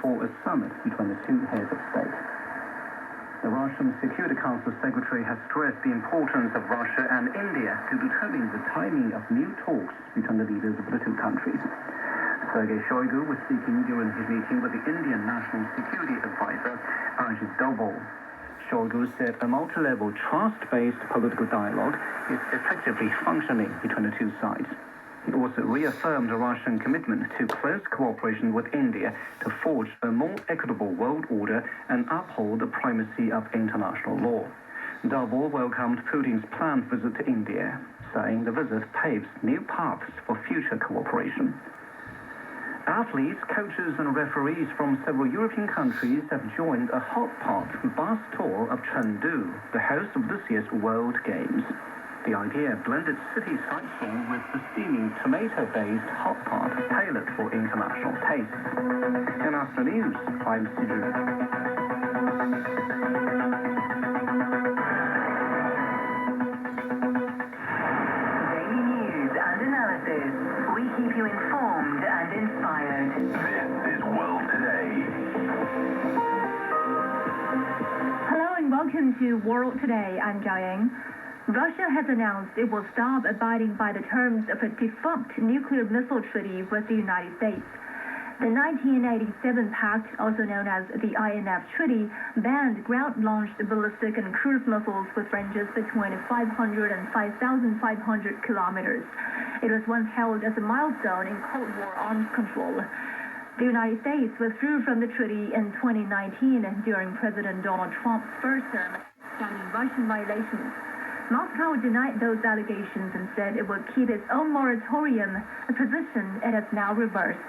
before a summit between the two heads of state. The Russian Security Council Secretary has stressed the importance of Russia and India to determine the timing of new talks between the leaders of the two countries. Sergei Shoigu was speaking during his meeting with the Indian National Security Advisor, Ajit Doval. Shoigu said a multi-level trust-based political dialogue is effectively functioning between the two sides. He also reaffirmed the Russian commitment to close cooperation with India to forge a more equitable world order and uphold the primacy of international law. Doval welcomed Putin's planned visit to India, saying the visit paves new paths for future cooperation. Athletes, coaches and referees from several European countries have joined a hot pot bus tour of Chengdu, the host of this year's World Games. The idea blended city sightseeing with the steaming tomato-based hot pot tailored for international tastes. In Astane News, I'm CGTN. Daily news and analysis. We keep you informed and inspired. This is World Today. Hello and welcome to World Today. I'm Zhao Yang. Russia has announced it will stop abiding by the terms of a defunct nuclear missile treaty with the United States. The 1987 pact, also known as the INF Treaty, banned ground-launched ballistic and cruise missiles with ranges between 500 and 5,500 kilometers. It was once held as a milestone in Cold War arms control. The United States withdrew from the treaty in 2019 during President Donald Trump's first term, citing Russian violations. Moscow denied those allegations and said it would keep its own moratorium, a position it has now reversed.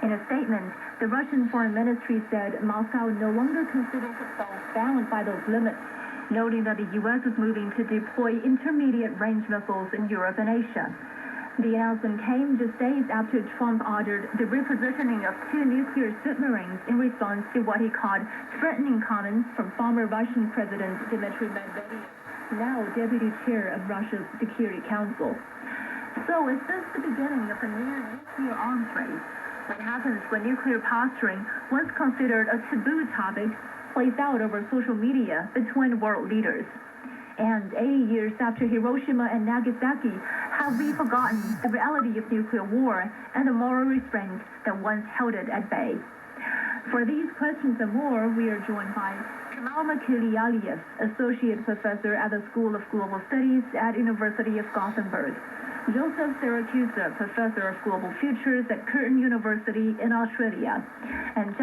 In a statement, the Russian Foreign Ministry said Moscow no longer considers itself bound by those limits, noting that the U.S. is moving to deploy intermediate-range missiles in Europe and Asia. The announcement came just days after Trump ordered the repositioning of two nuclear submarines in response to what he called threatening comments from former Russian President Dmitry Medvedev, now Deputy Chair of Russia's Security Council. So is this the beginning of a new nuclear arms race? What happens when nuclear posturing, once considered a taboo topic, plays out over social media between world leaders? And 80 years after Hiroshima and Nagasaki, have we forgotten the reality of nuclear war and the moral restraint that once held it at bay? For these questions and more, we are joined by Kamal Makilialiev, Associate Professor at the School of Global Studies at University of Gothenburg, Joseph Siracusa, Professor of Global Futures at Curtin University in Australia, and